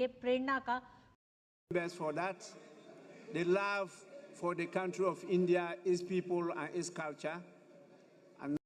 ये प्रेरणा का best for that. The love for the country of India, its people and its culture. And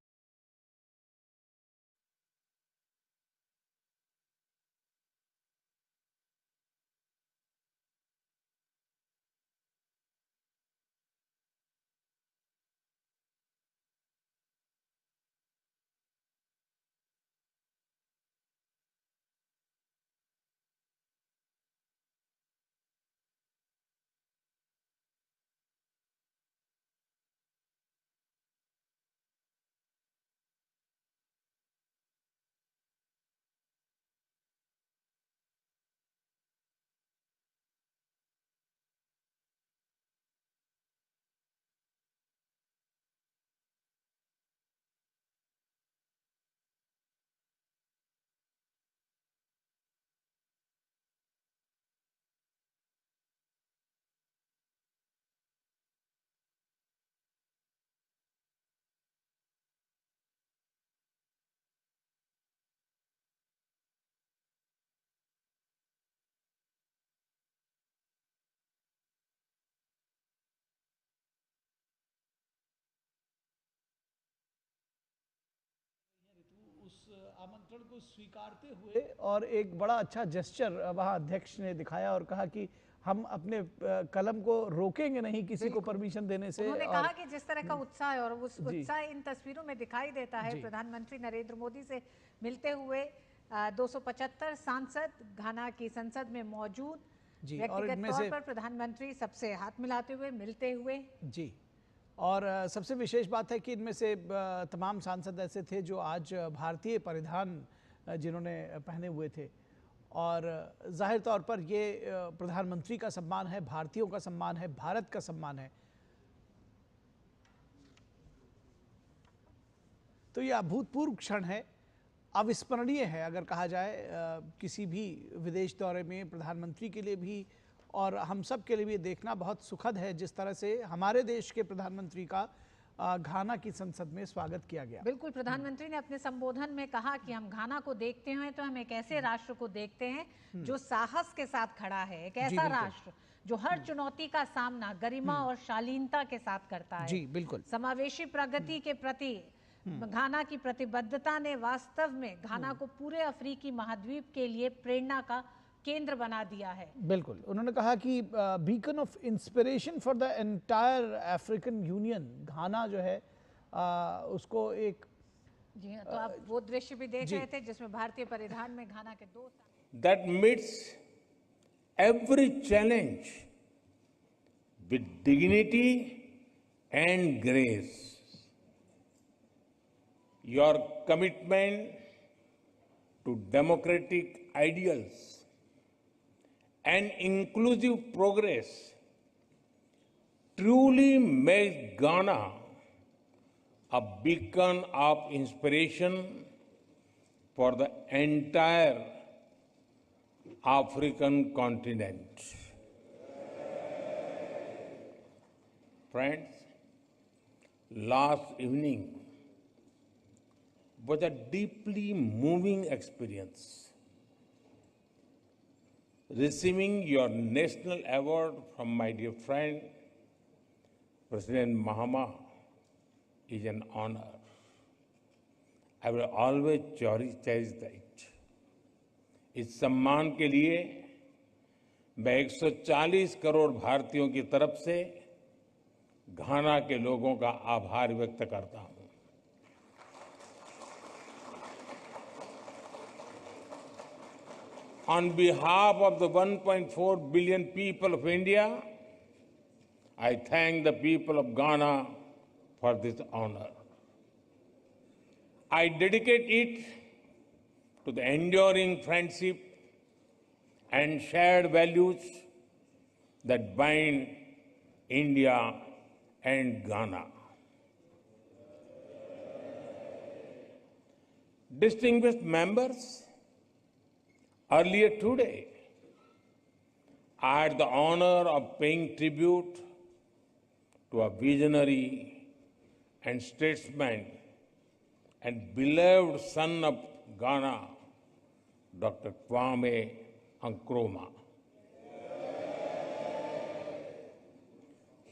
उस आमंत्रण को स्वीकारते हुए और एक बड़ा अच्छा जेस्चर वहाँ अध्यक्ष ने दिखाया और कहा कि हम अपने कलम को रोकेंगे नहीं किसी को परमिशन देने से। उन्होंने कहा कि जिस तरह का उत्साह है और उस उत्साह इन तस्वीरों में दिखाई देता है प्रधानमंत्री नरेंद्र मोदी से मिलते हुए 275 सांसद घाना की संसद में मौजूद, व्यक्तिगत तौर पर प्रधानमंत्री सबसे हाथ मिलाते हुए मिलते हुए। जी, और सबसे विशेष बात है कि इनमें से तमाम सांसद ऐसे थे जो आज भारतीय परिधान जिन्होंने पहने हुए थे और जाहिर तौर पर ये प्रधानमंत्री का सम्मान है, भारतीयों का सम्मान है, भारत का सम्मान है। तो ये अभूतपूर्व क्षण है, अविस्मरणीय है अगर कहा जाए किसी भी विदेश दौरे में प्रधानमंत्री के लिए भी और हम सब के लिए भी देखना बहुत सुखद है जिस तरह से हमारे देश के प्रधानमंत्री का घाना की संसद में स्वागत किया गया। बिल्कुल, प्रधानमंत्री ने अपने संबोधन में कहा कि हम घाना को देखते हैं तो हम एक ऐसे राष्ट्र को देखते हैं जो साहस के साथ खड़ा है, एक ऐसा राष्ट्र जो हर चुनौती का सामना गरिमा और शालीनता के साथ करता है। जी बिल्कुल, समावेशी प्रगति के प्रति घाना की प्रतिबद्धता ने वास्तव में घाना को पूरे अफ्रीकी महाद्वीप के लिए प्रेरणा का केंद्र बना दिया है। बिल्कुल, उन्होंने कहा कि beacon of inspiration for the entire African union, Ghana जो है उसको एक जी हाँ, तो आप वो दृश्य भी देख रहे थे जिसमें भारतीय परिधान में घाना के दो that meets every challenge with dignity and grace. Your commitment to democratic ideals and inclusive progress truly makes Ghana a beacon of inspiration for the entire African continent. Friends, last evening was a deeply moving experience. Receiving your national award from my dear friend, President Mahama, is an honor. I will always cherish that. इस सम्मान के लिए मैं 140 करोड़ भारतीयों की तरफ से घाना के लोगों का आभार व्यक्त करता हूं। On behalf of the 1.4 billion people of India, I thank the people of Ghana for this honor. I dedicate it to the enduring friendship and shared values that bind India and Ghana. Distinguished members, earlier today, I had the honor of paying tribute to a visionary and statesman and beloved son of Ghana, Dr. Kwame Nkrumah.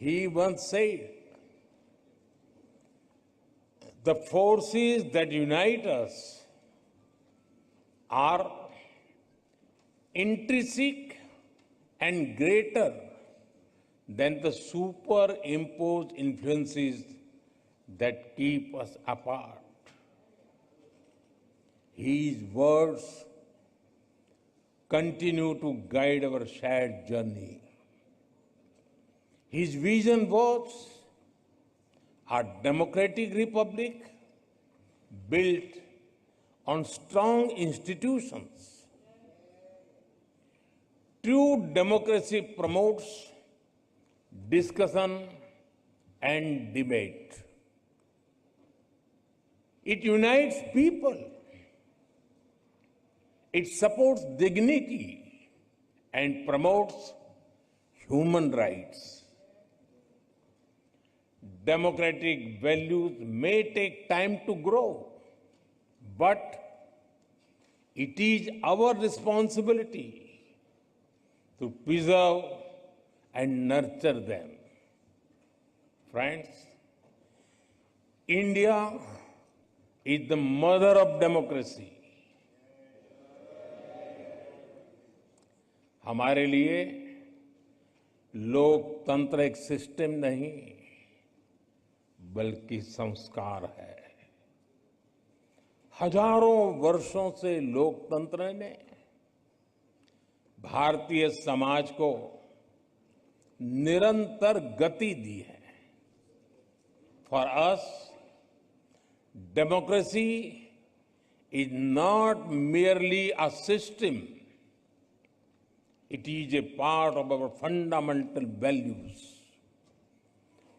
He once said, "The forces that unite us are intrinsic and greater than the superimposed influences that keep us apart." His words continue to guide our shared journey. His vision was a democratic republic built on strong institutions. True democracy promotes discussion and debate. It unites people. It supports dignity and promotes human rights. Democratic values may take time to grow, but it is our responsibility to preserve and nurture them. Friends, India is the mother of democracy. हमारे लिए लोकतंत्र एक system नहीं बल्कि संस्कार है। हजारों वर्षों से लोकतंत्र ने भारतीय समाज को निरंतर गति दी है। For us, democracy is not merely a system. It is a part of our fundamental values.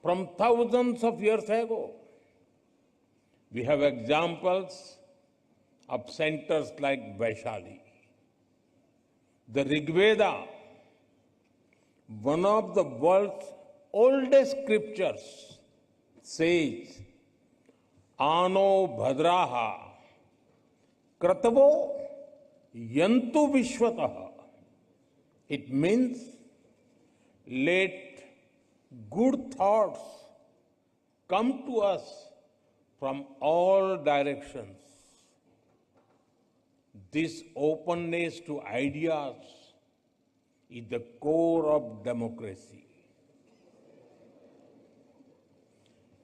From thousands of years ago, we have examples of centers like Vaishali. The Rig Veda, one of the world's oldest scriptures, says, "Ano bhadraha kratavo yantu vishwatah." It means, let good thoughts come to us from all directions. This openness to ideas is the core of democracy.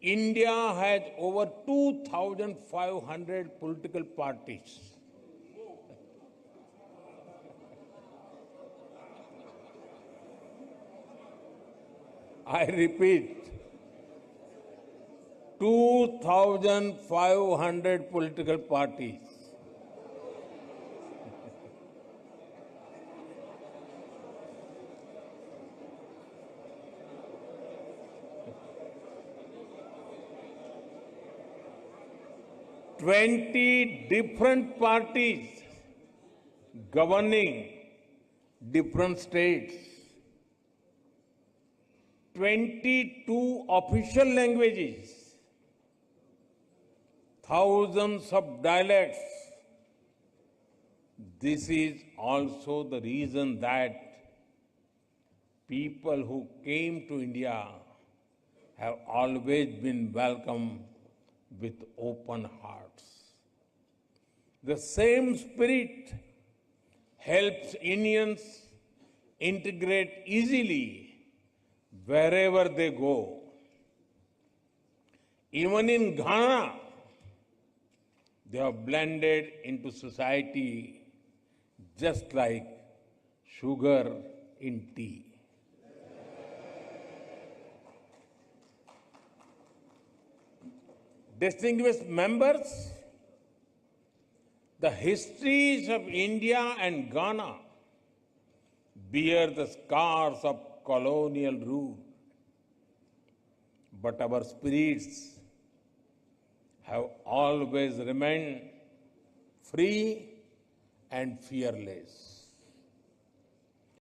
India has over 2,500 political parties. I repeat, 2,500 political parties. Twenty different parties governing different states. 22 official languages, thousands of dialects. This is also the reason that people who came to India have always been welcomed with open hearts. The same spirit helps Indians integrate easily wherever they go. Even in Ghana, they have blended into society just like sugar in tea. Distinguished members, the histories of India and Ghana bear the scars of colonial rule, but our spirits have always remained free and fearless.